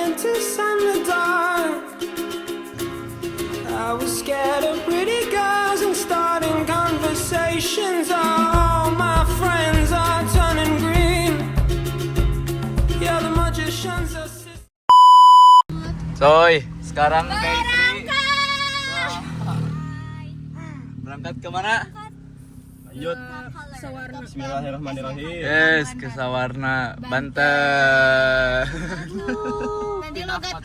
scientists and the dark. I was scared of pretty girls and starting conversations. All my friends are turning green. Yeah, the magicians are. Coy, sekarang day 3. Berangkat kemana? Lanjut. Bismillahirrahmanirrahim. Yes, ke Sawarna, Banten. Nanti logat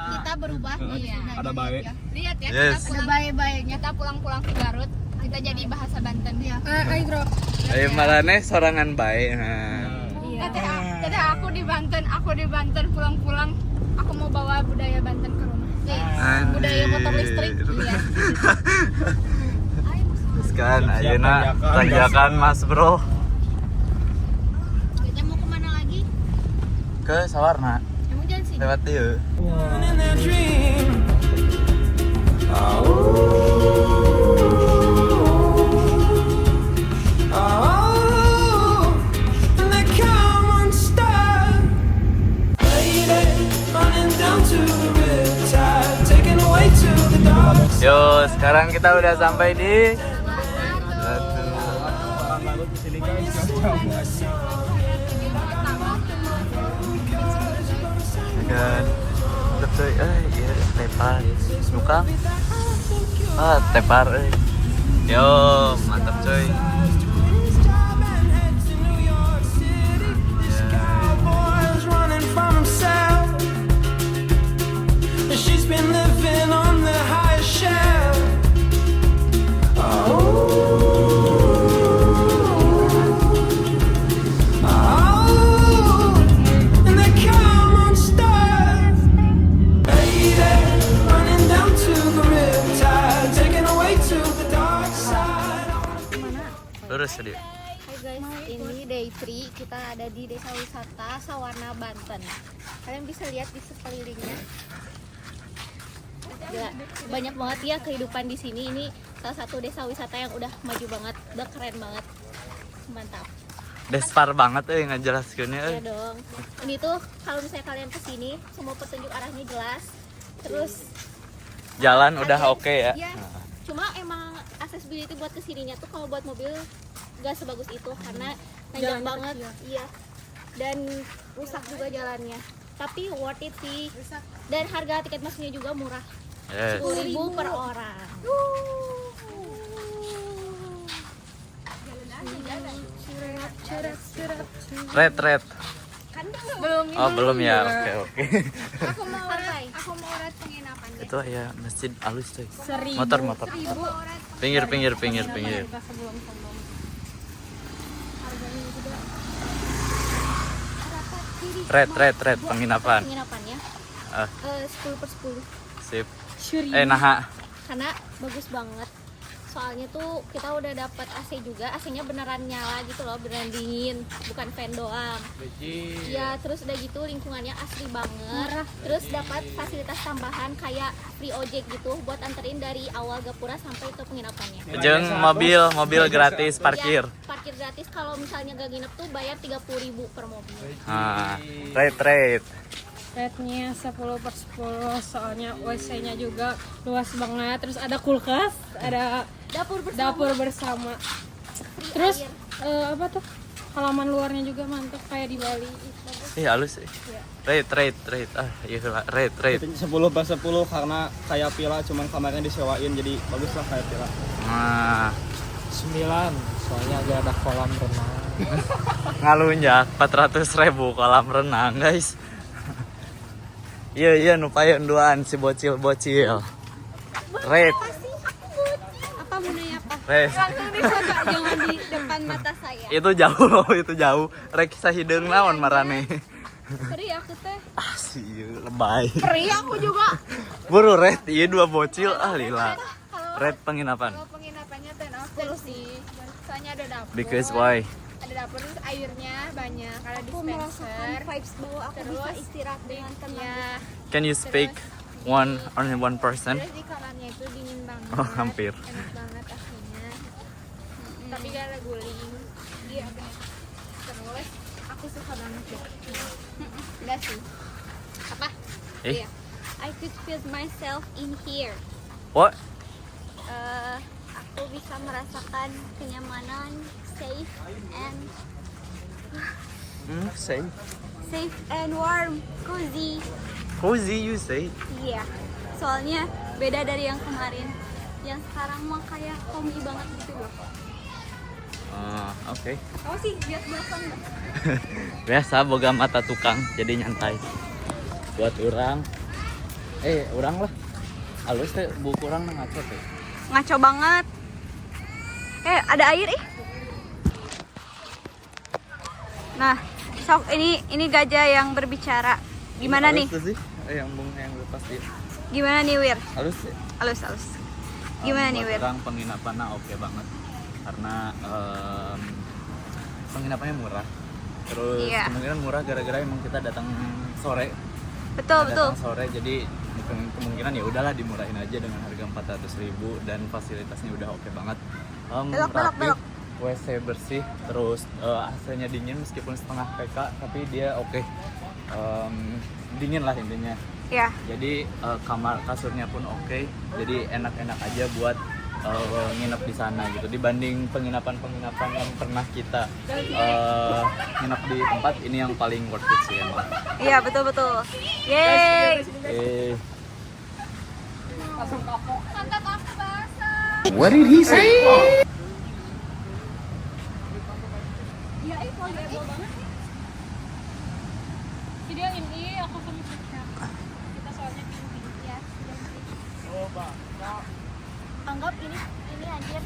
kita berubah. Iya. Ada baik. Lihat ya, Yes. kita baik-baiknya kita pulang-pulang ke Garut, kita jadi bahasa Banten ya. Ayo marane sorangan bae. Teteh aku di Banten pulang-pulang aku mau bawa budaya Banten ke rumah. Budaya motor listrik. Iya. Sekarang ayeuna tanjakan Mas Bro Kita mau kemana lagi? ke Sawarna. Emang jangan sini. Lewat ieu. In their dream. Oh, and they come unstuck. Lady, running down to the riptide, taken away to the dark side. Yo, sekarang kita udah sampai di Orang Garut di sini guys, jauh-jauh. kan. Betul, iya tepar. Nukang. Tepar Yo, mantap coy. Cowboy's running from himself. She's been living on the highest shelf. Oh, and they come unstuck. Lady, running down to the riptide, taken away to the dark side. Lurus tadi. Hai guys, ini day 3 kita ada di Desa Wisata Sawarna, Banten. Kalian bisa lihat di sekelilingnya. Gila, banyak banget ya kehidupan di sini. Ini salah satu desa wisata yang udah maju banget, udah keren banget. Mantap. Despar banget ngajelaskeunnya Ya dong. Ini tuh kalau misalnya kalian kesini, semua petunjuk arahnya jelas. Terus Jalan udah oke ya. ya, cuma emang accessibility buat kesininya tuh kalau buat mobil gak sebagus itu karena nanjak banget. Iya. Dan rusak juga jalannya. Tapi worth it sih. Dan harga tiket masuknya juga murah. Yes. 10.000 per orang. Red. Belum. Oh, belum ya. Oke. Aku mau urat penginapan deh. Itu ya masjid alus coy. Motor. Pinggir. Red penginapan. Penginapannya 10 per 10. Sip. Nah. Karena bagus banget. Soalnya tuh kita udah dapat AC juga, AC-nya beneran nyala gitu loh, beneran dingin, bukan fan doang. Ya, terus udah gitu lingkungannya asli banget. Terus dapat fasilitas tambahan kayak free ojek gitu buat anterin dari awal Gapura sampai ke penginapannya. Jeung mobil gratis parkir. Ya, parkir gratis kalau misalnya gak nginep tuh bayar 30.000 per mobil. Nah, red. Rate-nya 10 per 10 soalnya WC-nya juga luas banget, terus ada kulkas, ada dapur bersama. Terus apa tuh, halaman luarnya juga mantap kayak di Bali. Halus sih. Red. Iya lah, red. 10 per 10 karena kayak villa, cuman kamarnya disewain jadi bagus lah kayak villa. Nah, 9 soalnya agak ada kolam renang. ngalunjak 400.000 kolam renang guys. Iya nupayon duaan si bocil. Red. Apa menanya apa? Red. Langsung difoto, jangan di depan mata saya. Itu jauh. Rek sahideung naon marane. Perih aku teh. Sieu lebay. Perih aku juga. Buru red, iya 2 bocil lila. Red penginapan. Kalau penginapannya 10 out of 10 sih. Soalnya ada dapur. Because why? Ada dapur, terus airnya banyak, ada dispenser. Vibes bahwa aku bisa istirahat dengan tenang. Ya. Can you speak only one person? Terus di kamarnya itu dingin banget. Oh, hampir. Enak banget aslinya. Tapi gak ada guling. Iya, terus aku suka banget deh. Enggak sih. Apa? Eh? Iya. I could feel myself in here. What? Aku bisa merasakan kenyamanan, safe and warm, cozy. Cozy you say? Iya. Soalnya beda dari yang kemarin. Yang sekarang mah kayak homey banget gitu loh. Oke. Kamu sih lihat belakang nggak? Biasa boga mata tukang jadi nyantai. Buat orang lah. Halus teh buku orang ngaco teh. Ngaco banget. Ada air ih. Nah, sok ini gajah yang berbicara. Gimana nih? Halus tuh sih. Yang lepas dia. Gimana nih Wir? Halus sih. Halus. Gimana nih Wir? Orang penginapannya oke banget karena penginapannya murah. Terus Iya. kemungkinan murah gara-gara emang kita datang sore. Betul. Datang sore jadi kemungkinan ya udahlah dimurahin aja dengan harga 400.000 dan fasilitasnya udah oke banget. Belok. WC bersih, terus AC-nya dingin meskipun setengah PK tapi dia oke. Dingin lah intinya. Ya. Jadi kamar kasurnya pun oke. Jadi enak-enak aja buat nginep di sana gitu. Dibanding penginapan yang pernah kita nginep di tempat ini yang paling worth it sih emang. Iya, betul. Yeay. What did he say? Video ini aku sama Cica. Kita soalnya camping ya. Anggap ini anjir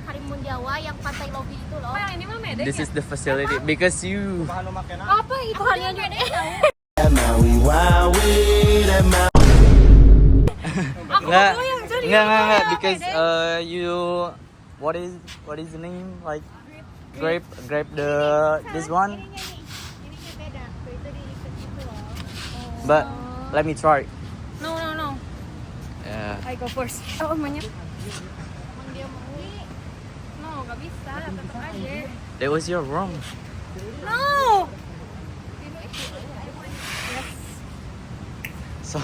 Karimun Jawa yang Pantai Lobi itu loh. Oh, yang ini mah Medek This ya? is the facility because you Apa itu hanya juga? Enggak because you what is the name like grape this one Ininya beda. Itu di situ loh. but let me try. No. Yeah. I go first. Oh, emangnya? Emang dia mau. No, gak bisa. Tetep aja. That was your room. No. So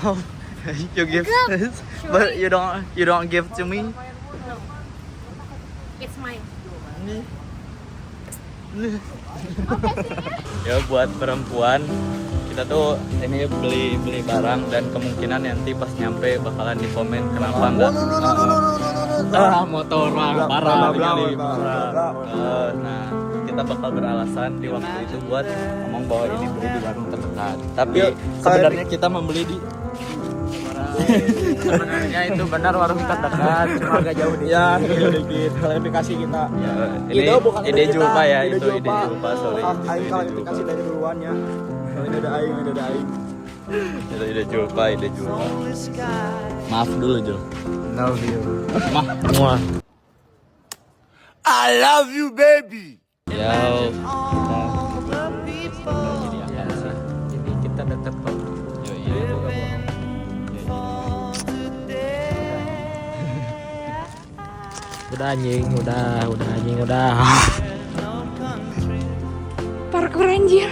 you give this, but you don't give to me. It's mine. Ya buat perempuan kita tuh ini beli barang dan kemungkinan nanti pas nyampe bakalan di komen kenapa enggak motor parah kali nah kita bakal beralasan di waktu itu buat ngomong bahwa ini beli di warung terdekat tapi sebenarnya kita membeli di sebenarnya itu benar warung terdekat cuma agak jauh Ya, dikit klarifikasi kita. ya, ini ide Julpa ya itu ide Julpa sorry Aing klarifikasi dari duluannya. Kalau ini ada aing. itu ide Julpa maaf dulu Jul Love you. Muah. I love you, baby. Ya, jadi akan sih. Jadi kita tetap Udah anjing, udah. Parkour anjir.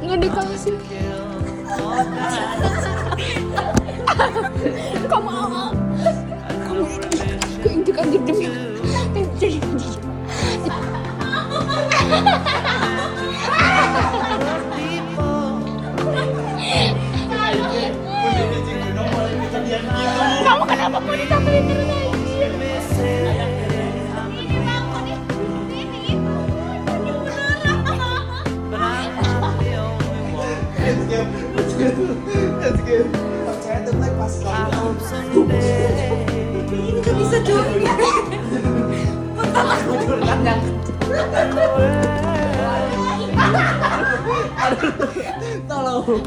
Nggak dikasih. Kamu injek anjir demi. Kamu kenapa mau ditakutin terus anjir? Bisa dulu ya. tolong.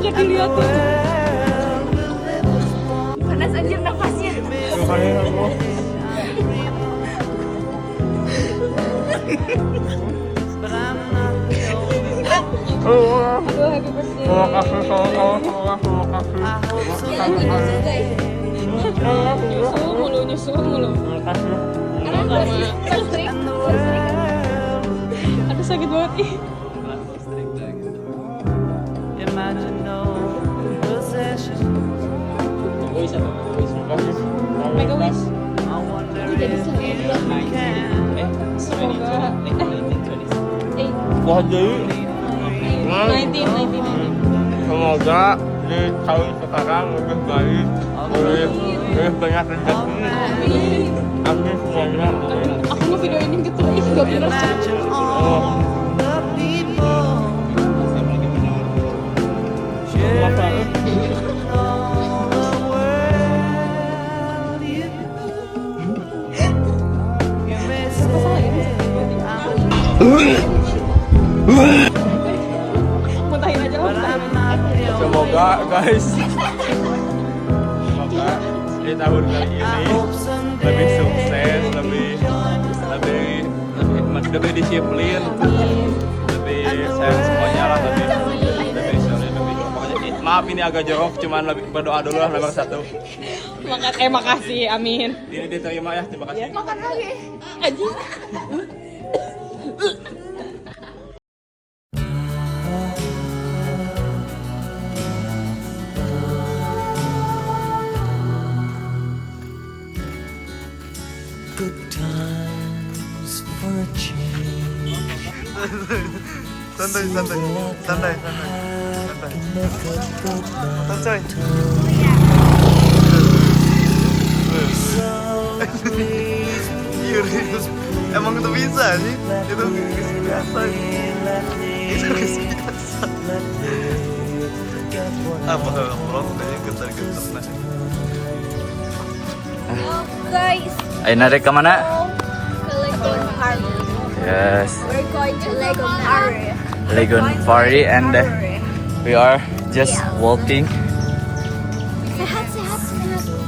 banget dilihat tuh. Panas anjir nafasnya. Aduh, happy birthday. Terima kasih sama-sama. Nyusul mulu. Aduh, sakit banget ih. Imagine no possession. Make a wish. I wonder if you can. Semoga 19. Semoga di tahun sekarang lebih baik, lebih banyak rezeki. Amin semuanya. Aku mau video ini gitu, ih gak bener. Imagine all the people sharing all the world. You may say Muntahin aja lah. I'm not the only Semoga guys, semoga di tahun kali ini lebih sukses, lebih disiplin, lebih sayang semuanya lah, lebih solid, pokoknya maaf ini agak jorok, cuman lebih berdoa dulu lah nomor 1. Makasih, amin. Ini diterima ya, terima kasih. Aji. good times for a change. Santai. Serius, emang itu bisa sih? Itu biasa. Itu biasa. Apa kalau deh getar-getar. Guys, Ayo narik kemana? ke Legon Park. Yes, We're going to Legon Park. Legon Party and we are just walking. Sehat.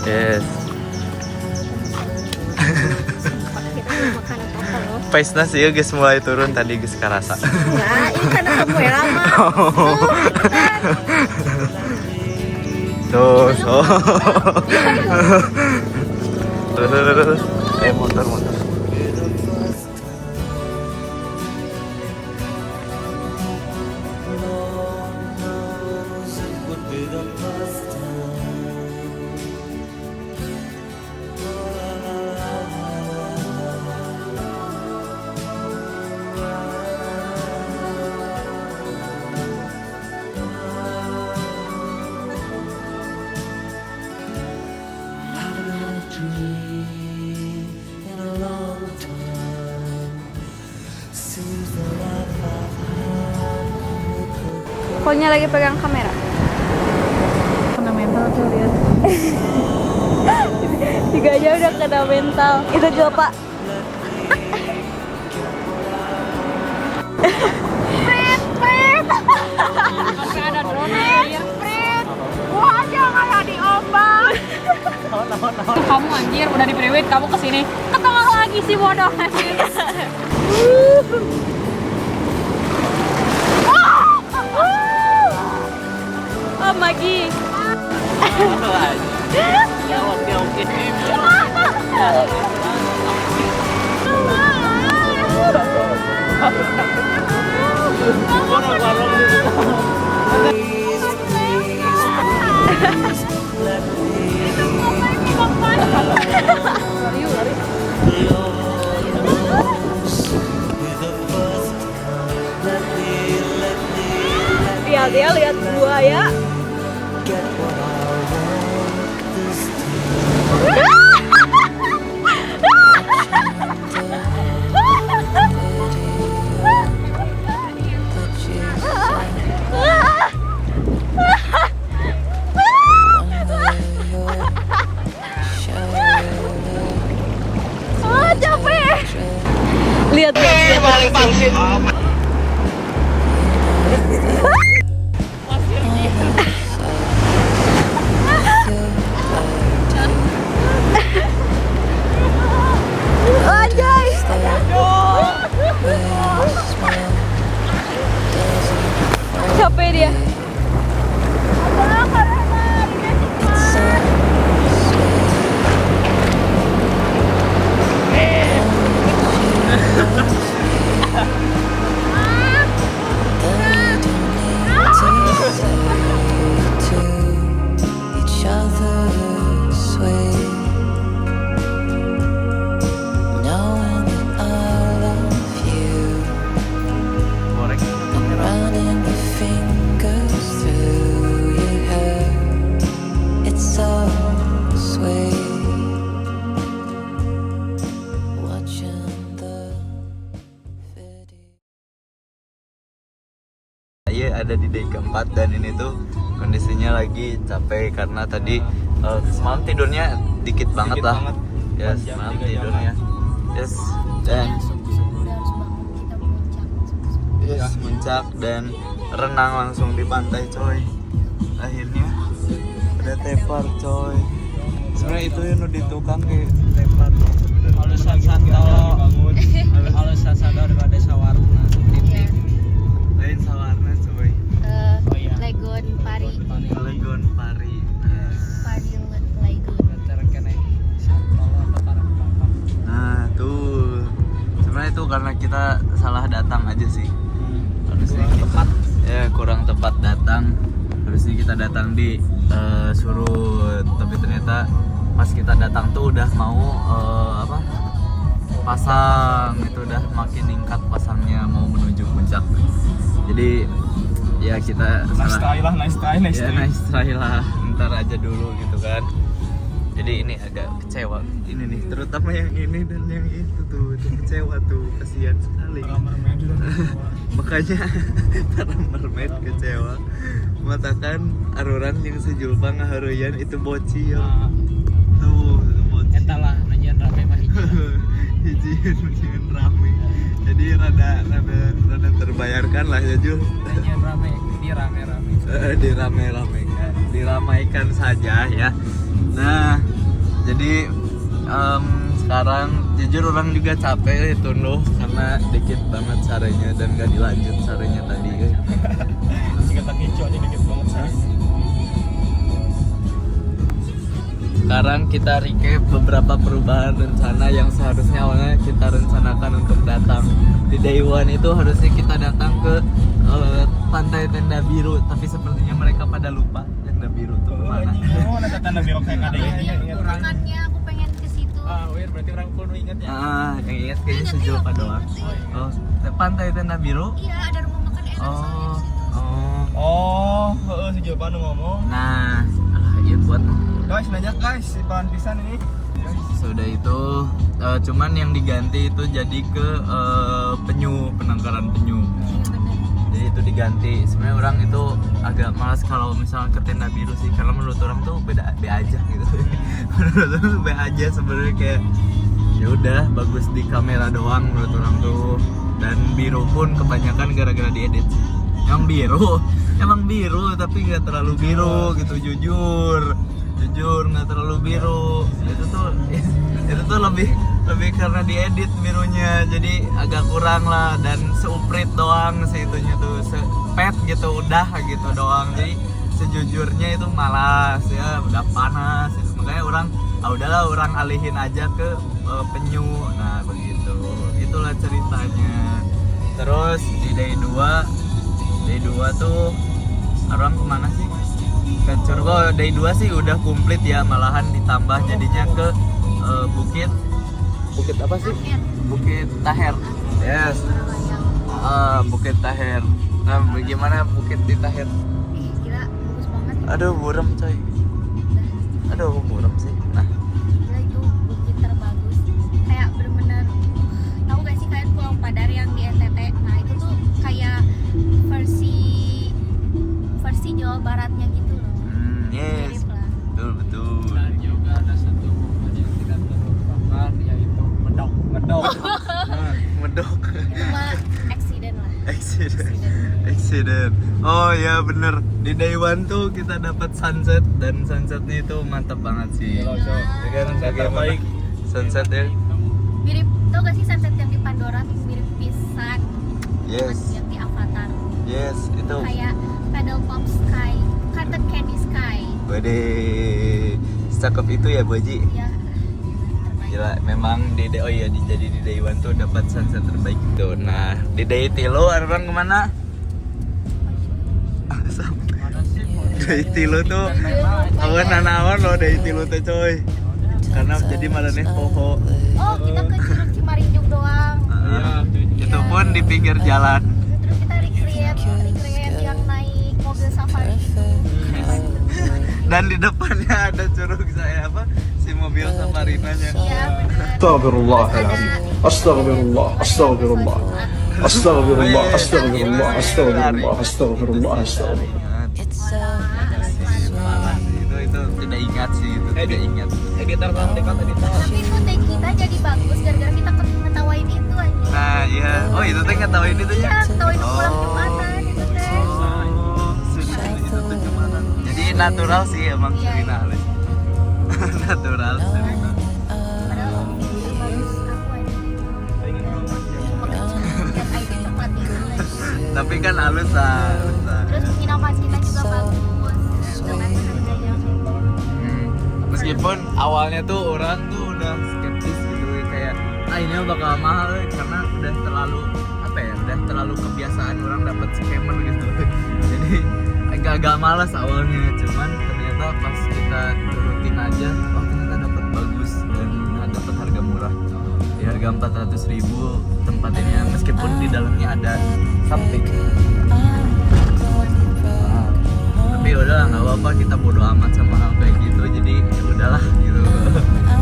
Yes. Kita mau makan apa loh? Pace-nya sih guys mulai turun tadi guys karasa. Nah, ini karena kamu yang lama. Tuh. Terus. Motor. Pokoknya lagi pegang kamera. Kena mental tuh lihat. Tiga aja udah kena mental. Itu juga Pak. Prit. Sampai ada drone. Wah, jangan diombak. Kamu anjir udah di priwit, kamu kesini ketawa lagi sih bodoh. Oh, Magi. Dia lihat buaya. Capek. Lihat paling pangsit. ada di day keempat dan ini tuh kondisinya lagi capek karena tadi semalam tidurnya dikit banget lah. Ya semalam tidurnya. Yes dan subuh-subuh udah harus bangun, kita puncak. yes puncak dan renang langsung di pantai coy. Akhirnya ada tepar coy. Sebenarnya itu yang udah tukang kayak tepar. Halusan sando daripada sawarna. Iya. Lain sawarna coy. Legon Pari. Legon Pari. Pari Legon. Nah tuh sebenarnya itu karena kita salah datang aja sih. Harusnya tepat ya kurang tepat datang. Harusnya kita datang di Surut, tapi ternyata pas kita datang tuh udah mau pasang, itu udah makin ningkat pasangnya mau menuju puncak. Jadi ya kita Nice try lah. ya nice try lah, ntar aja dulu gitu kan. Jadi ini agak kecewa ini nih, terutama yang ini dan yang itu tuh kecewa tuh, kasihan sekali. Makanya para mermaid kecewa mengatakan aruran yang sejulpa ngaharuyan itu bocil tuh bocil. Eta lah nanyain rame mah hiji. Hijin rame, jadi rada terbayarkan lah ya Jul. Nanyain rame, ini rame-rame. Diramaikan saja ya. Nah jadi sekarang jujur orang juga capek itu loh karena dikit banget sarenya dan gak dilanjut sarenya tadi. Kita kicau nih dikit banget sih. Sekarang kita recap beberapa perubahan rencana yang seharusnya awalnya kita rencanakan untuk datang. Di day one itu harusnya kita datang ke pantai Tenda Biru, tapi sepertinya mereka pada lupa Tenda Biru tuh kemana. Oh, ada tanda biru kayak ada Iya, makanya aku pengen ke situ. Berarti orang kuno inget ya. Yang ingat kayaknya sejulpa doang. Oh, pantai Tenda Biru. Iya, ada rumah makan enak soalnya di situ. Sejauh mana ngomong. Nah, iya buat Guys, nanya guys, si pelan pisan ini. sudah itu cuman yang diganti itu jadi ke penyu, penangkaran penyu. Iya benar. Jadi itu diganti. Sebenarnya orang itu agak malas kalau misalnya ke Tenda Biru sih, karena menurut orang tuh be aja gitu. Menurut orang tuh be aja sebenarnya, kayak ya udah bagus di kamera doang menurut orang tuh. Dan biru pun kebanyakan gara-gara diedit sih. Yang biru emang biru tapi nggak terlalu biru gitu, jujur nggak terlalu biru. Itu tuh lebih karena diedit birunya, jadi agak kurang lah, dan seuprit doang sih itunya tuh, sepet gitu udah gitu doang. Jadi sejujurnya itu malas ya, udah panas itu, makanya orang udahlah orang alihin aja ke penyu. Nah begitu, itulah ceritanya. Terus di day 2 tuh orang kemana sih? Ke Curug. Day 2 sih udah komplit ya, malahan ditambah jadinya ke bukit apa sih? Bukit Taher. Yes. Bukit Taher. Nah, bagaimana bukit di Taher? Gila, bagus banget. Aduh, buram coy. Aduh, buram sih. Nah, Gila, itu bukit terbagus. Kayak bener-bener, tahu gak sih kayak Pulau Padar yang di NTT? Nah itu tuh kayak versi Jawa Baratnya gitu loh. yes. Mirip lah. Betul. Dan juga ada satu momen yang tidak terlupakan, yaitu medok. Medok. Itu mah accident lah. Accident. Oh ya bener, di day 1 tuh kita dapat sunset, dan sunsetnya itu mantap banget sih. Ya kan, bagaimana sunset ya? Mirip, tau gak sih sunset yang di Pandora tuh mirip pisan. Yes. Sama yang di Avatar. Yes, itu. Kayak Paddle Pop Sky, Cotton Candy Sky. Wede, cakep itu ya Bu Haji. Ya, terbaik. Gila, memang jadi di day 1 tuh dapat sunset terbaik itu. Nah, di day 3 orang kemana? Day 3 tuh awan nanawan loh day 3 tuh coy. Karena jadi malamnya poho. Oh, kita ke Curug Cimarinjung doang. Itu pun di pinggir jalan. Terus kita recreate yang naik mobil safari gitu. Dan di depannya ada curug saya si mobil safarinanya. Iya bener. Astagfirullahaladzim. Astagfirullah. Astagfirullah, astagfirullah, astagfirullah, astagfirullah, astagfirullah. Itu tidak ingat sih, itu tidak ingat. Editor konten editor. Tapi foto kita jadi bagus gara-gara kita ngetawain itu aja. Nah iya, oh itu teh nggak tahu ini tuh ya. Iya, ngetawain pulang Jumatan itu teh. Itu tuh Jumatan. Jadi natural sih emang Iya. Serina Alis. Natural Serina. Padahal video bagus aku aja. Cuma lihat ID tempat itu. Tapi kan halus lah. Terus penginapan kita juga bagus. Dengan harganya. Meskipun awalnya tuh orang tuh udah skeptis gitu kayak ini bakal mahal karena udah terlalu udah terlalu kebiasaan orang dapat scammer gitu. Jadi agak malas awalnya, cuman ternyata pas kita turutin aja ternyata dapat bagus dan dapat harga murah. Di harga 400.000 tempat ini meskipun di dalamnya ada something. Tapi udahlah nggak apa-apa, kita bodo amat sama hal kayak gitu, jadi ya udahlah gitu.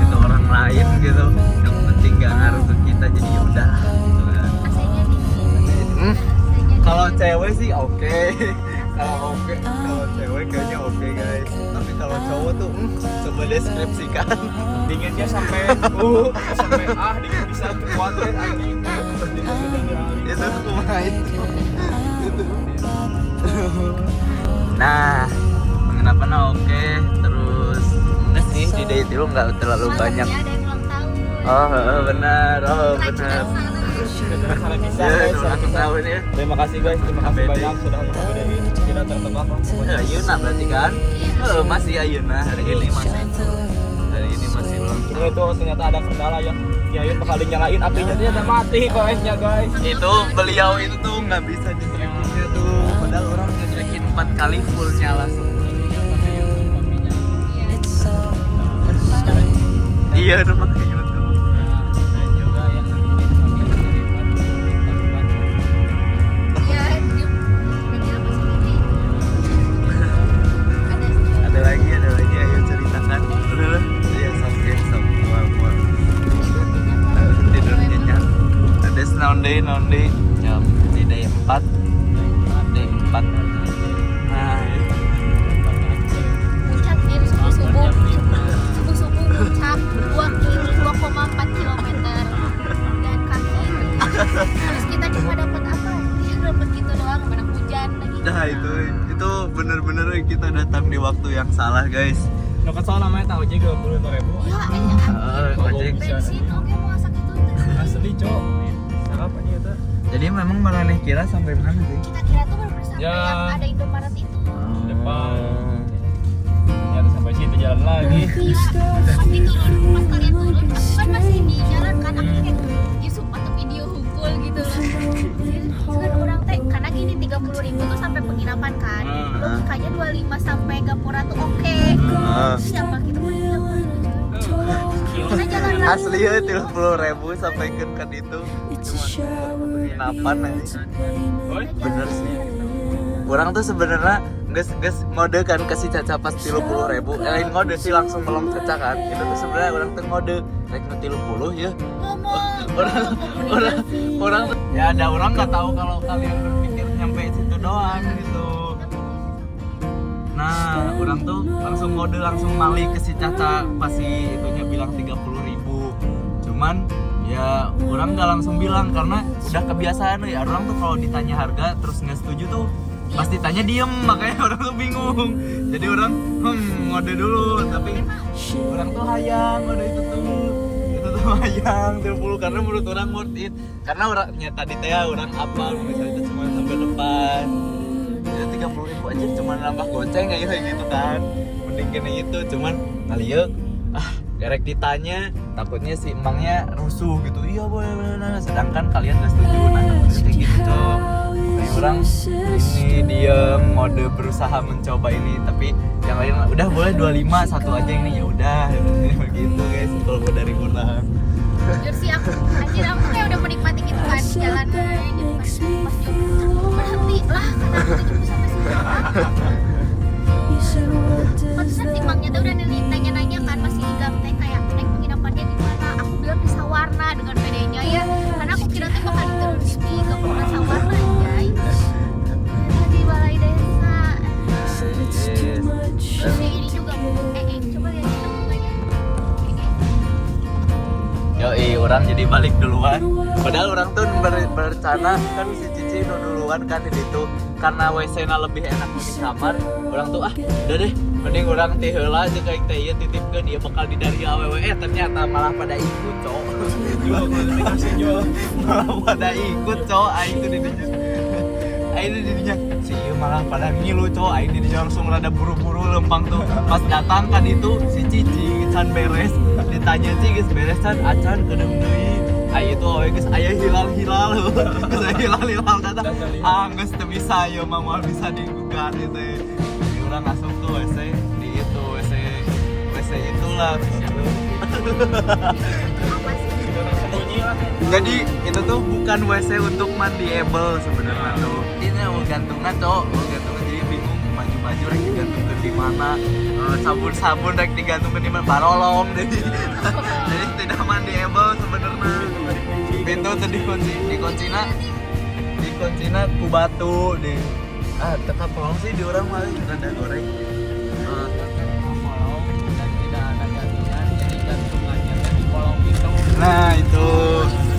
Itu orang lain gitu, yang penting nggak ngaruh ke kita, jadi ya udahlah gitu kan. AC-nya dingin. Kalau cewek sih oke. Kalau cewek kayaknya oke guys, tapi kalau cowok tuh coba deskripsikan. Dinginnya sampai dingin bisa kuatin anjing. Itu kumain. Nah, penginapan oke, terus enggak sih di day itu nggak terlalu banyak. Malamnya ada yang ulang tahun. Oh benar, Kerajinan sana. Ya, ulang tahun ya. Terima kasih guys, terima kasih banyak sudah mengomodain. Tidak tertebak. Ya, Ayuna berarti kan? Masih Ayuna hari ini masih ulang tahun. Itu ternyata ada kendala yang Ayun bakal dinyalain apinya ternyata mati OS-nya guys. Itu beliau itu tuh nggak bisa ditracking tuh, padahal orang nge-tracking 4 kali full nyala semua. Iya, udah pakai YouTube. Ya, dia apa sih ini? Ada lagi, ayo ceritakan. Udah, iya sampai mual. Tidur nyenyak. Ada non-day jam di day 4. Day 4. Nah, Puncak dia subuh-subuh puncak 2,4 kilometer dan kaki. Terus kita cuma dapat apa? Ya dapat gitu doang, mana hujan lagi. nah itu bener-bener kita datang di waktu yang salah guys. Lo kesal namanya tahu aja 20.000. Ya, Ojek. bensin oke mau masak itu. Asli cok. Sarapan ya tuh. Jadi memang Maraneh kira sampai mana sih? Kita kira tuh baru sampai Ya. yang ada Indomaret itu. Depan. Ternyata sampai situ jalan lagi. Pasti turun, pas kalian turun, aku kan masih di jalan kan, aku kayak Yusuf atau video hunkul gitu lah. Terus kan orang teh, karena gini 30.000 tuh sampai penginapan kan, logikanya 25 sampai Gapura tuh oke. Siapa kita mau kita jalan lagi. Asli ya 30.000 sampai kan itu cuma penginapan aja. Bener sih. Orang tuh sebenarnya nggak ngode kan kasih Caca pas 30.000. Lain ngode sih langsung melong Caca kan. Itu tuh sebenarnya orang tuh ngode naik 30 ya. Orang tuh ya ada orang nggak tahu kalau kalian berpikir nyampe situ doang gitu. Nah, orang tuh langsung ngode langsung mali ke si Caca pas si itunya bilang 30.000. Cuman ya orang nggak langsung bilang karena udah kebiasaan ya. Orang tuh kalau ditanya harga terus nggak setuju tuh pasti tanya diem, makanya orang tuh bingung. Jadi orang ngode dulu, tapi orang tuh hayang ngode itu tuh hayang 30 karena menurut orang worth it. Karena orangnya tadi teh orang apa misalnya itu cuma sampai depan. Ya 30.000 aja cuma nambah goceng kayak gitu kan. Mending kena itu cuman ngaliuk. Garek ditanya takutnya si emangnya rusuh gitu. Iya boleh. Sedangkan kalian nggak setuju. Nah kayak gitu. Kayak orang ini diem mode berusaha mencoba ini, tapi yang lain udah boleh 25 satu aja ini ya udah begitu guys kalau dari orang. Jujur sih aku kayak udah menikmati gitu kan jalan gitu kan. Pas jauh berhenti lah karena aku tuh sampai sini. Pantesan si Mangnya tuh udah nanya-nanya kan masih di gang teh kayak naik penginapannya di mana. Aku bilang di Sawarna dengan bedanya ya, karena aku kira tuh bakal diturunin di Gapura. Terus ini juga coba lihat kita mukanya. Yoi, orang jadi balik duluan. Padahal orang tuh berencana kan si Cici nu duluan kan di situ. Karena WC-na lebih enak di kamar, orang tuh udah deh, mending orang teh heula aja kayak teh ieu titipkeun ieu bakal didari awewe. Ternyata malah pada ikut, cok. Malah pada ikut, cok. Aing tuh di dinya. Aing di dinya. Si ieu malah pada ngilu, cok. Aing di dinya langsung rada buru-buru lempang tuh. Pas datang kan itu si Cici can beres. Ditanya sih geus beres can acan keudeuh deui. Ayo itu guys, ayo hilal-hilal. Geus hilal-hilal kata. Geus teu bisa ieu mah moal bisa digugat itu. Jadi urang asup tuh WC di itu WC itulah situ. Jadi itu tuh bukan WC untuk mandiable sebenarnya tuh. Ini gantungan, cok. Gantungan jadi bingung baju-baju rek digantungkeun di mana. Sabun-sabun rek digantungkeun di mana barolong jadi tidak mandiable sebenarnya. Pintu teh dikuncina ku batu deh. Tetap pelong sih di orang mah rada goreng. Kolong dan tidak ada gantungan, jadi gantungannya di kolong itu. Nah itu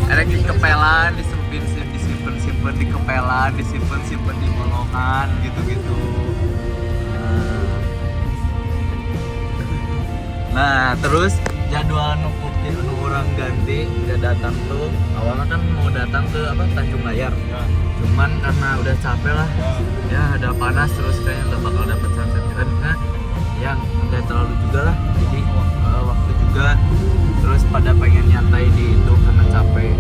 ada kepelan disimpan di kepelan, disimpan di bolongan gitu-gitu. Nah terus jadwal nu orang ganti udah datang tuh, awalnya kan mau datang ke Tanjung Layar, cuman karena udah capek lah, ya udah panas terus kayaknya nggak bakal dapet sunset kan, yang nggak terlalu juga lah, jadi waktu juga terus pada pengen nyantai di itu karena capek,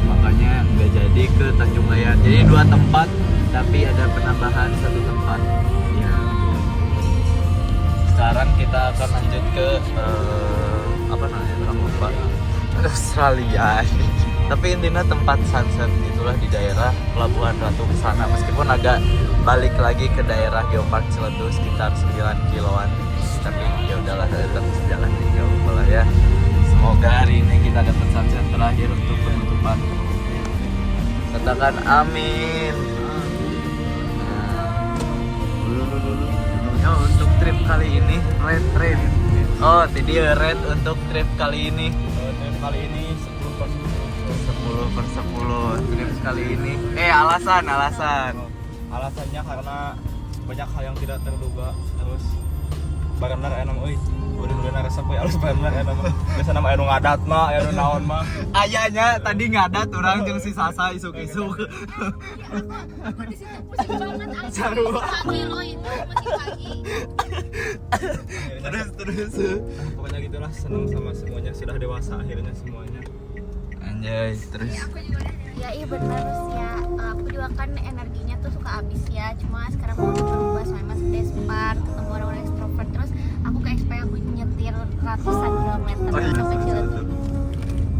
makanya nggak jadi ke Tanjung Layar. Jadi 2 tempat tapi ada penambahan 1 tempat. Ya. Sekarang kita akan lanjut ke apa namanya, orang lupa, Australia. Tapi intinya tempat sunset itulah di daerah Pelabuhan Ratu ke sana, meskipun agak balik lagi ke daerah Geopark Ciledug sekitar 9 kiloan. Tapi ya udahlah, tetap sejalan tinggal lah ya. Semoga hari ini kita dapat sunset terakhir untuk penutupan. Katakan amin. Nah, untuk trip kali ini red. Oh, tadi red untuk trip kali ini. Trip kali ini 10/10 trip kali ini. Alasan. Alasannya karena banyak hal yang tidak terduga, terus benar enak euy. Udah resep we alus benar enak. Biasa nama anu ngadat mah, anu naon mah. Ayahnya tadi ngadat orang jeung si Sasa isuk-isuk. Di situ pusing banget Sarua. pagi lo itu masih pagi. Terus. Pokoknya gitulah, senang sama semuanya, sudah dewasa akhirnya semuanya. Anjay, terus. Ya iya benar sih ya. Aku juga kan energinya tuh suka habis ya. Cuma sekarang mau berubah sama Despar, ketemu orang ekstrovert. Terus aku ke XP aku nyetir ratusan kilometer sampai Ciledug.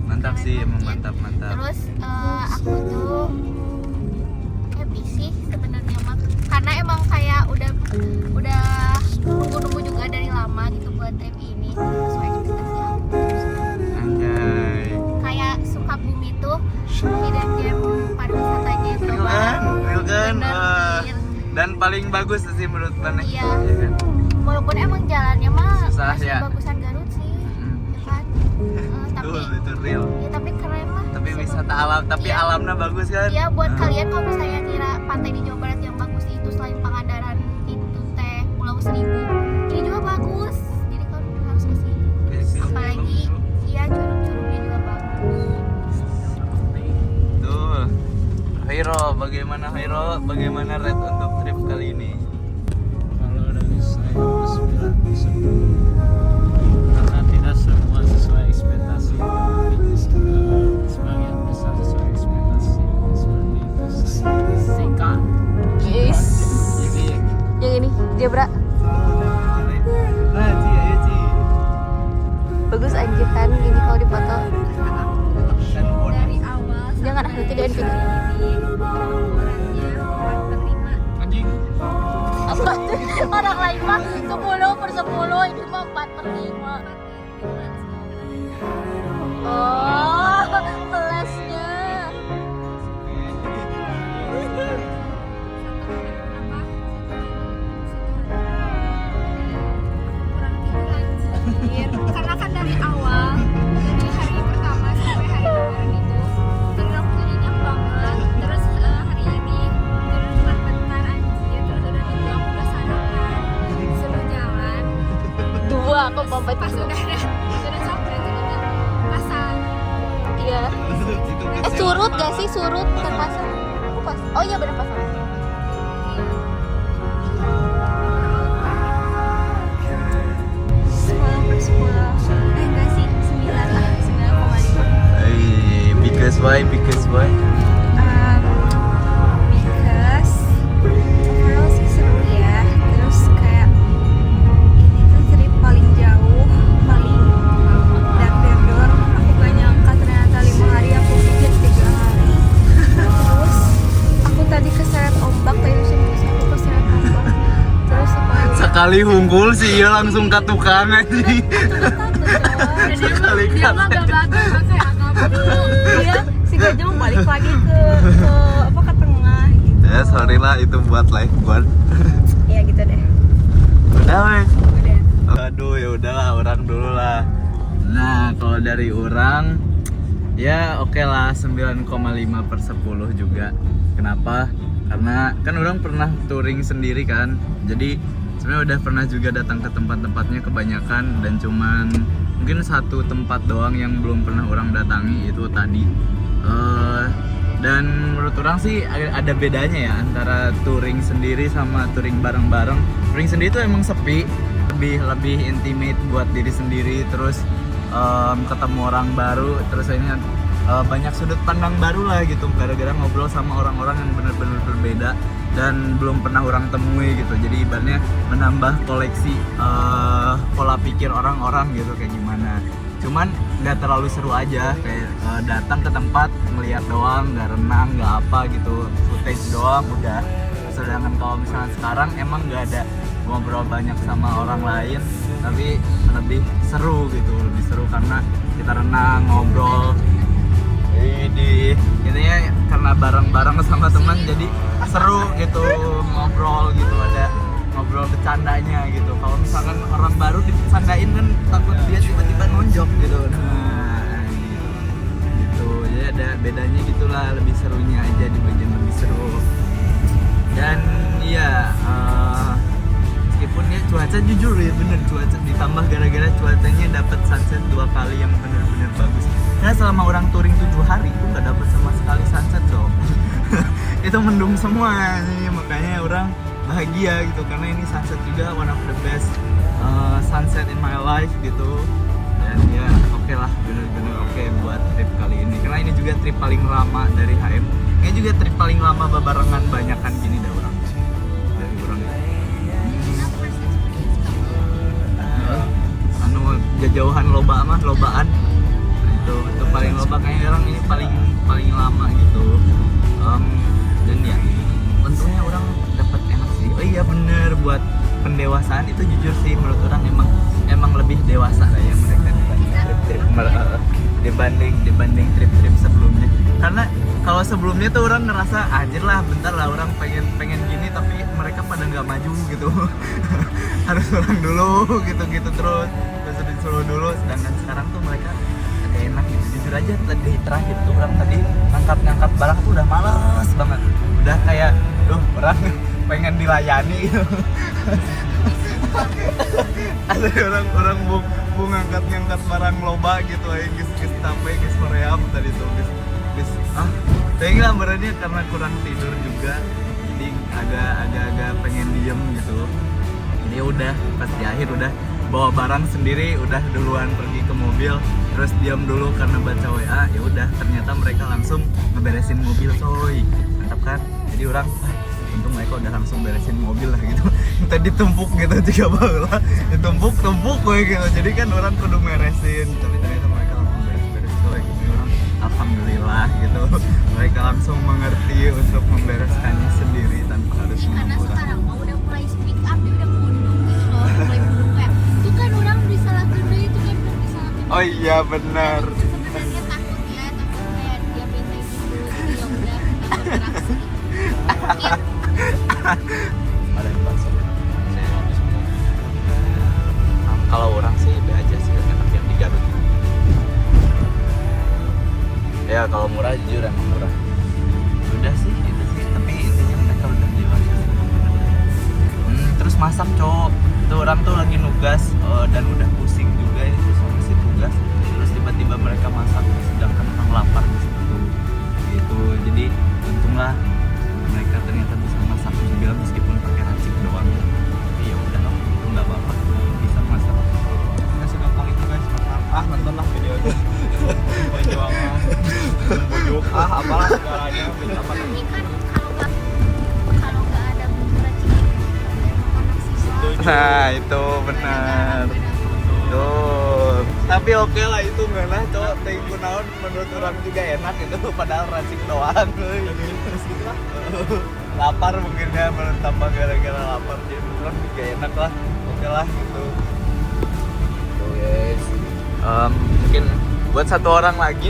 Mantap sih, emang mantap. Terus aku tuh happy sih sebenarnya mah. Karena emang kayak udah nunggu juga dari lama gitu buat trip ini. Sesuai ekspektasi aku. Anjay. Kayak Sukabumi tuh hidden gem pariwisatanya itu Real kan? bener. Dan paling bagus sih menurut Maneh. Iya. Ya kan? Walaupun emang jalannya mah Susah, masih ya. bagusan Garut sih, ya kan? Tapi Itu real. ya tapi keren lah. Tapi wisata alam, tapi Iya. alamnya bagus kan? Iya buat kalian kalau misalnya kira pantai di Jawa Barat yang bagus itu selain Pangandaran itu teh Pulau Seribu, ini juga bagus. Jadi kalau harus ke sini. Apalagi iya curug-curugnya juga bagus. Tuh. Bagaimana red untuk trip kali ini? Kalau dari saya 9/10 karena tidak semua sesuai ekspektasi, tapi sebagian besar sesuai ekspektasi seperti itu. Sikat. Yes. Jadi Yang ini zebra Nah, Ci. bagus anjir kan ini kalau dipoto. Kan Dari awal jangan nanti dia video. anjing Apa tuh? Orang lain mah 10/10, ini mah 4/5. Oh, kelasnya. aku pompet pas dulu. sudah sampai jadinya pasang. Iya. Surut gak sih? Surut terpasang. Aku pas. Oh iya benar pasang. Enggak sih, 9 lah, 9,5. Hey, because why? Because why? Because overall sih seru ya. Terus kayak ini tuh trip paling jauh, paling dar-der-dor. Aku gak nyangka ternyata 5 hari, aku pikir 3 hari. Terus aku tadi keseret ombak, kayak aku keseret ombak. Terus apa lagi? Sekali hunggul sih iya langsung ke tukang aja. Sekali Dia mah gak batu kayak apa. Iya, si gajah mau balik lagi ke apa ke tengah gitu. Ya sorry lah itu buat lifeguard. Ya gitu deh. Udah weh. Udah. Aduh ya udahlah orang dulu lah. Nah, kalau dari orang ya oke lah 9,5/10 juga. Kenapa? Karena kan orang pernah touring sendiri kan. Jadi sebenarnya udah pernah juga datang ke tempat-tempatnya kebanyakan dan cuman mungkin satu tempat doang yang belum pernah orang datangi itu tadi. Dan menurut orang sih ada bedanya ya antara touring sendiri sama touring bareng-bareng. Touring sendiri itu emang sepi, lebih intimate buat diri sendiri, terus ketemu orang baru, terus ini banyak sudut pandang baru lah gitu gara-gara ngobrol sama orang-orang yang benar-benar berbeda dan belum pernah orang temui gitu. Jadi ibaratnya menambah koleksi pola pikir orang-orang gitu kayak gimana. Cuman nggak terlalu seru aja kayak datang ke tempat melihat doang, nggak renang, nggak apa gitu, footage doang udah. Sedangkan kalau misalnya sekarang emang nggak ada ngobrol banyak sama orang lain, tapi lebih seru gitu, lebih seru karena kita renang, ngobrol. Ini intinya karena bareng-bareng sama teman jadi seru gitu, ngobrol gitu, ada ngobrol bercandanya gitu. Kalau misalkan orang baru dicandain kan takut dia tiba-tiba nonjok gitu. Nah, gitu. Jadi ada bedanya gitulah, lebih serunya aja di bagian lebih seru. Dan iya meskipun ya cuaca jujur ya bener cuaca ditambah gara-gara cuacanya dapat sunset 2 kali yang bener-bener bagus. Karena selama orang touring 7 hari itu nggak dapat sama sekali sunset so. Itu mendung semua nih, makanya orang bahagia gitu karena ini sunset juga one of the best sunset in my life gitu. Dan ya oke lah, bener-bener oke buat trip kali ini karena ini juga trip paling lama dari HM. Ini juga trip paling lama bebarengan banyakan gini dah orang dari orang. Anu jauhan loba mah lobaan itu paling loba kayaknya orang ini paling lama gitu. Dan ya untungnya orang dapat enak sih. Oh iya bener, buat pendewasaan itu jujur sih menurut orang emang lebih dewasa lah ya mereka dibanding trip-trip sebelumnya. Karena kalau sebelumnya tuh orang ngerasa anjir lah bentar lah orang pengen gini tapi mereka pada nggak maju gitu. Harus orang dulu gitu terus disuruh dulu. Sedangkan sekarang tuh mereka enak gitu. Jujur aja tadi terakhir tuh orang tadi ngangkat barang tuh udah males banget, udah kayak orang pengen dilayani gitu. Ada orang mau ngangkat barang loba gitu aja guys sampai guys meream tadi tuh guys tapi nggak berarti karena kurang tidur juga jadi agak pengen diem gitu. Jadi udah pas di akhir udah bawa barang sendiri, udah duluan pergi ke mobil, terus diam dulu karena baca WA. Ya udah ternyata mereka langsung ngeberesin mobil coy, mantap kan. Jadi orang untung mereka udah langsung beresin mobil lah gitu. Tadi ditumpuk gitu juga baheula ditumpuk gitu. Jadi kan orang kudu meresin, tapi ternyata mereka langsung beres coy gitu. Orang alhamdulillah gitu mereka langsung mengerti untuk membereskannya sendiri tanpa harus Karena menunggu. sekarang mau udah mulai speak up, dia udah mundung gitu loh, mulai mundung kayak itu kan orang disalahin deh, itu kan orang disalahin. Oh iya benar. Sebenarnya takut kayak dia bete gitu, jadi ya udah kita berinteraksi. Ada yang bakso. Kalau orang sih be aja sih enak yang di Garut. Ya kalau murah jujur emang murah. Udah sih itu sih, tapi intinya mereka udah dewasa. Terus masak coy. itu orang tuh lagi nugas dan udah pusing juga ya ngisi tugas, terus tiba-tiba mereka masak sedangkan orang lapar di situ gitu. Jadi untunglah mereka ternyata bisa masak juga meskipun pakai racik doang. Tapi ya udah itu nggak apa-apa, bisa masak. Nggak segampang itu guys, nontonlah videonya. Perjuangan membujuk apalah segalanya apa Ini kan kalau nggak ada bumbu racik makan nasi soal. Nah itu benar. Tuh. Tapi oke lah itu nggak lah cowok tengku naon menurut orang juga enak itu padahal racik doang. terus gitu lah. Lapar mungkin ya bertambah gara-gara lapar jadi menurut juga enak lah. Oke lah gitu. Tuh guys. Mungkin buat satu orang lagi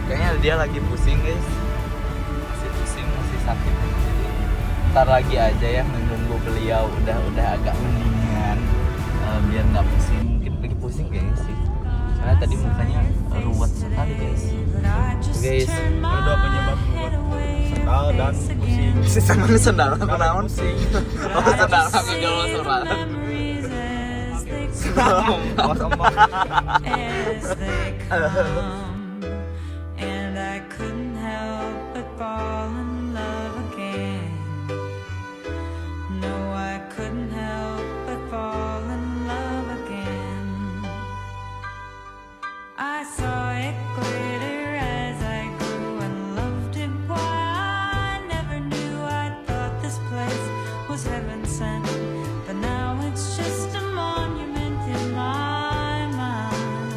kayaknya dia lagi pusing guys, masih pusing masih sakit, jadi ntar lagi aja ya menunggu beliau udah agak mendingan, biar nggak pusing. Mungkin lagi pusing kayaknya sih karena tadi mukanya ruwet sekali guys. Ada penyebab buat sendal dan pusing. Sama sendal aku naon sih. Oh sendal aku kalau surat. Awas ombak. And I couldn't help but fall in love again. No, I couldn't help but fall in love again. I saw it glitter as I grew and loved it. Why I never knew. I thought this place was heaven sent, but now it's just a monument in my mind.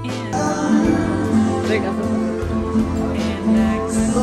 In my and I couldn't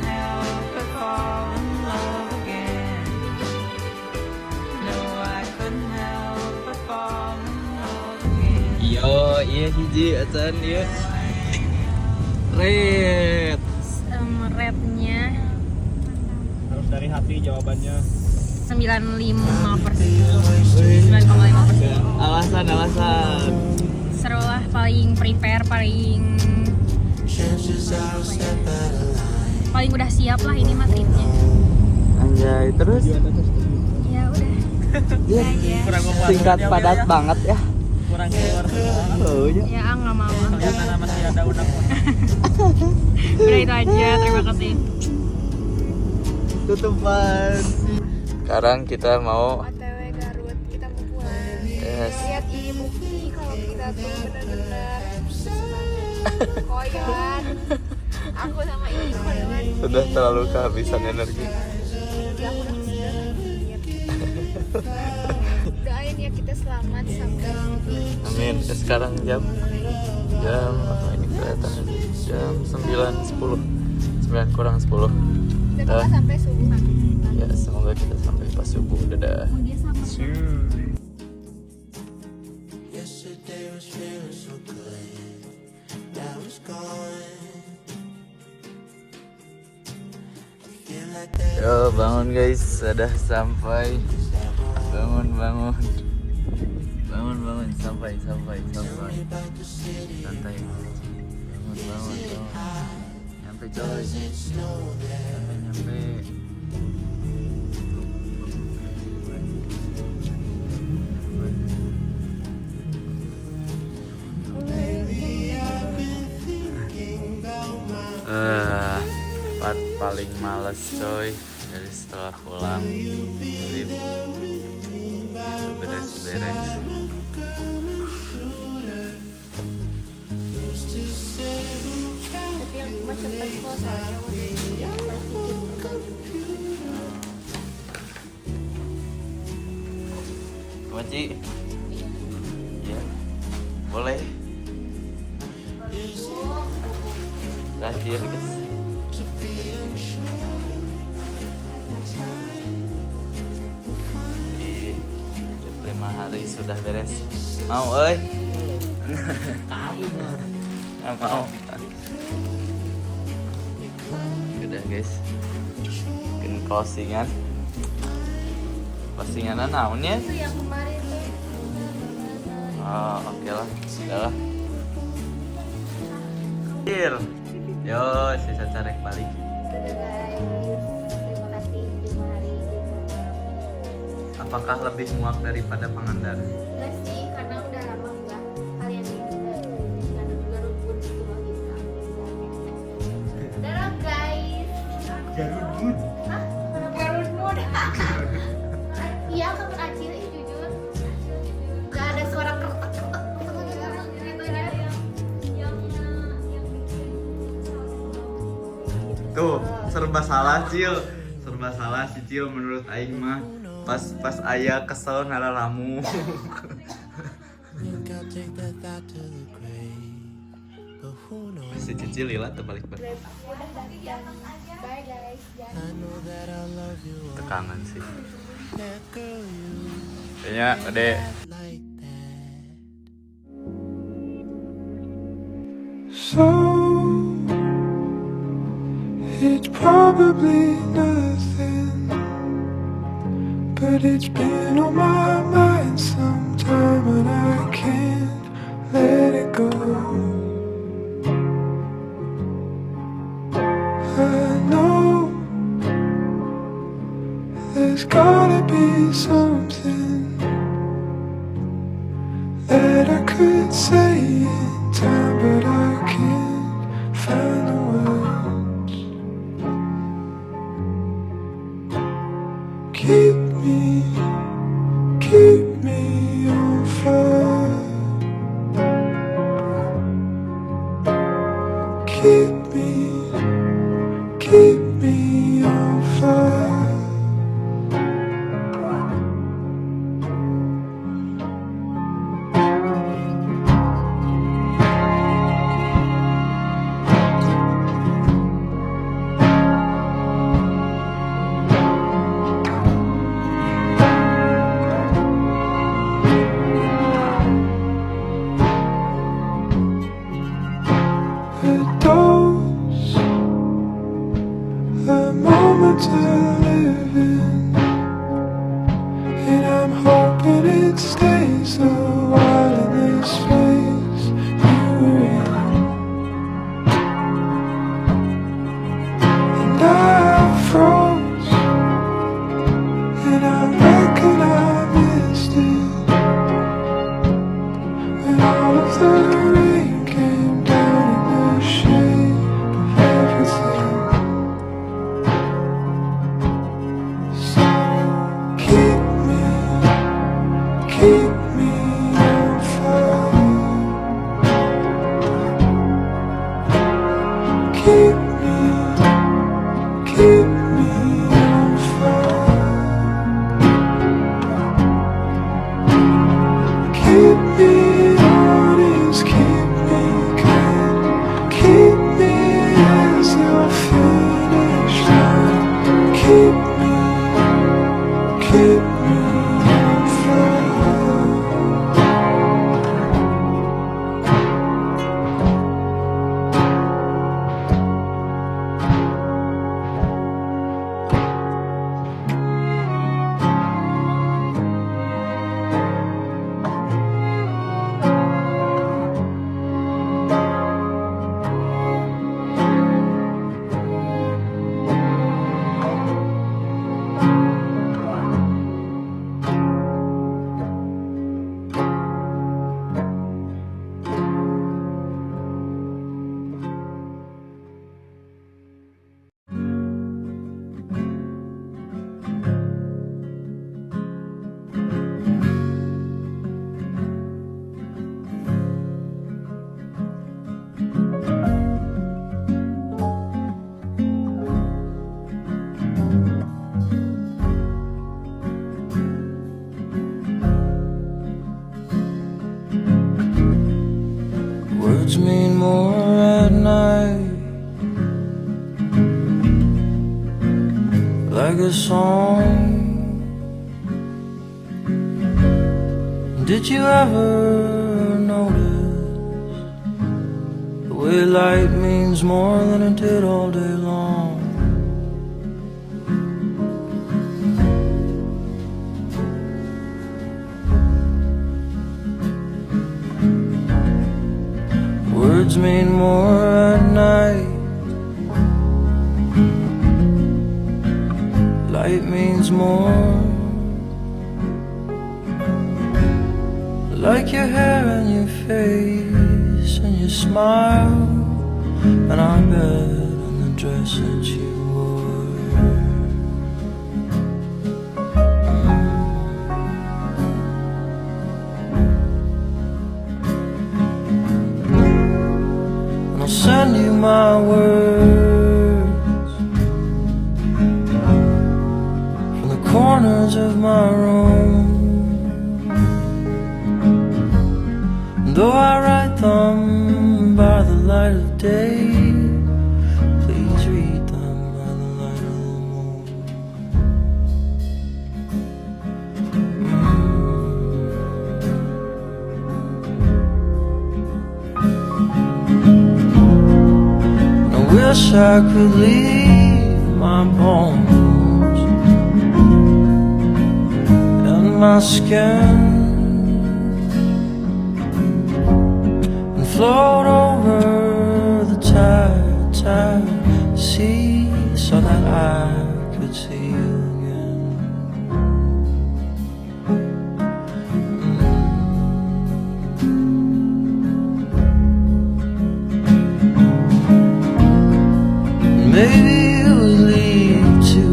help but fall in love again. No, I couldn't help but fall in love again. Iya hiji acan dia red Rednya Harus dari hati jawabannya. 9,5%. alasan Seru lah, paling prepare, paling udah siap lah ini mah tripnya. anjay. Terus Ya udah. Kurang memuaskan singkat ya, padat ya. banget ya. Kurang keluar semua. Oh ya. Ya nggak mau. Ternyata masih ada udang. Udah itu aja, terima kasih. Tutupan. Sekarang kita mau OTW Garut, kita mau pulang. yes. Lihat ini bukti kalau kita tuh benar-benar koyon. Aku sama ini koyon. Sudah terlalu kehabisan energi. Ya aku udah doain ya kita selamat sampai Amin. Sekarang jam apa ini kelihatan jam 9.10 9 kurang 10. semoga sampai subuh. Ya semoga kita sampai pas subuh. Dadah. Yesterday was feeling so good, now it's gone. Yo, bangun guys, sudah sampai. Bangun, bangun. Bangun, bangun, sampai. Santai. Bangun, bangun. Nyampe coy. Nyampe. Part paling males coy dari setelah pulang dari beres-beres. Tapi yang cuma cepet kok soalnya Maci, ya boleh. Terakhir guys. Di 5 hari sudah beres. Mau oi? Nggak mau. Udah guys. Bikin closingan. Closingan naonnya? itu yang kemarin tuh. Oh, oke lah. Udah lah. Yo, sisa carek balik. Udah guys, terima kasih 5 hari. Apakah lebih muak daripada Pangandaran? Enggak sih, karena udah lama enggak. Kalian ini juga karena juga rukun gitu loh kita. Udah lah guys. Garut. Hah? Garut muda. Iya, kamu acil jujur. Gak ada suara kertek-kertek gitu ya. Tuh, serba salah Cil. Serba salah si Cil menurut aing mah. Pas aya kesel ngararamu. Si Cicil lila terbalik balik. Bye guys. Tekangan sih. Kayaknya udah. So it's probably nothing, but it's been on my mind sometime and I can't let it go. I know there's gotta be something that I could say in time, but I can't find the words. Keep me on fire. Keep me on fire. Those are moments I live in, and I'm hoping it stays a while in this place you're in. And I froze, and I reckon I missed it when all of the rain came down in the shape of everything. like a song. Did you ever notice the way light means more than it did all day long? Words mean more at night. Light means more. Like your hair and your face and your smile, and our bed and the dress that you wore. And I'll send you my words from the corners of my room. Though I write them by the light of day, please read them by the light of the moon. I wish I could leave my bones and my skin, float over the tide sea so that I could see you again. Maybe it would lead to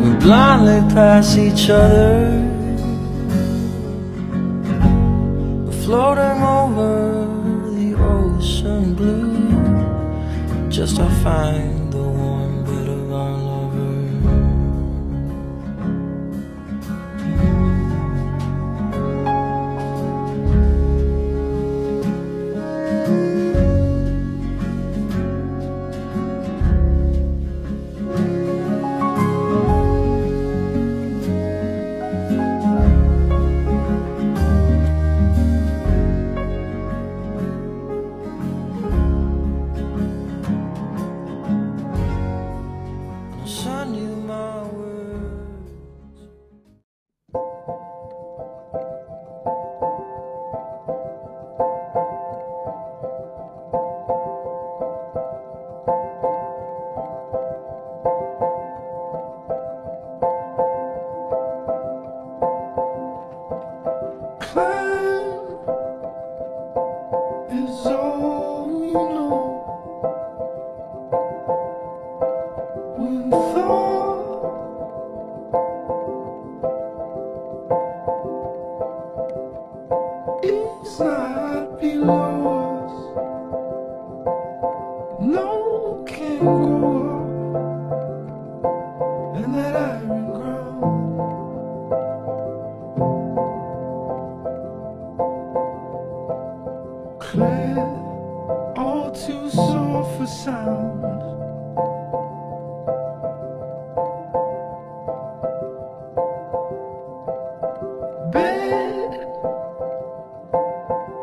we blindly pass each other, floating over the ocean blue, just to find the warm bed of our lover. Send you my words. Climb is all you know. When thought is not below us, no can go up, and that iron ground clear, all too soft for sound.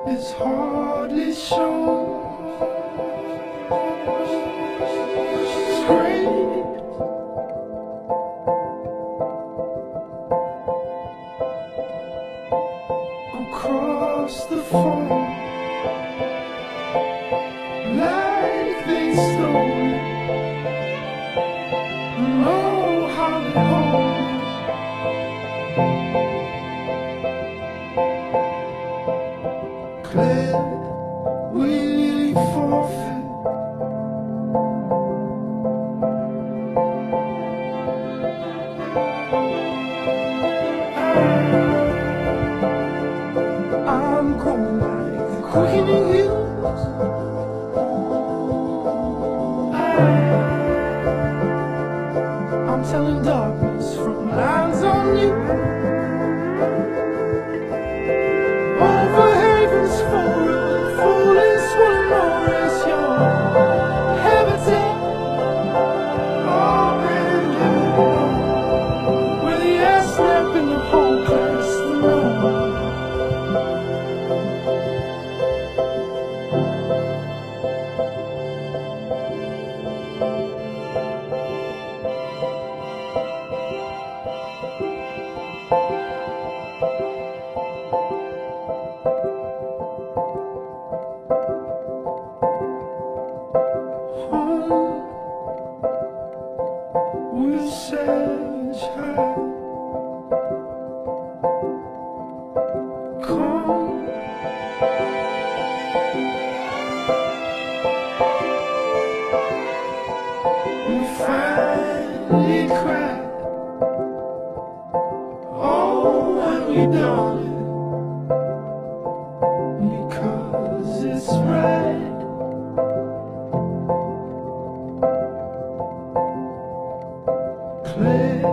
It's hardly shown. Scraped across the phone like they stole it. Oh, how they hold it. Clear, we nearly forfeit. I'm going like the queen of hills. quietly cry. Oh, when we don't, because it's right. Claire,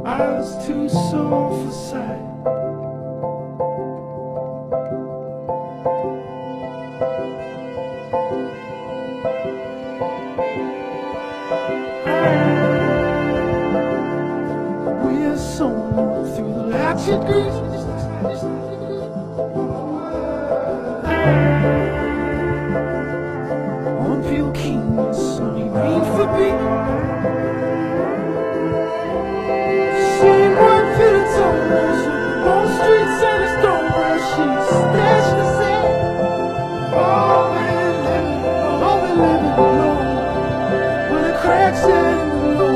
I was too sore for sight. We are sown through the latchet grease. On Peel King, sunny green for beat. Seen one fit its almost Wall Street and a stone where she stashed the sand. Oh, man, living alone. When the cracks in the low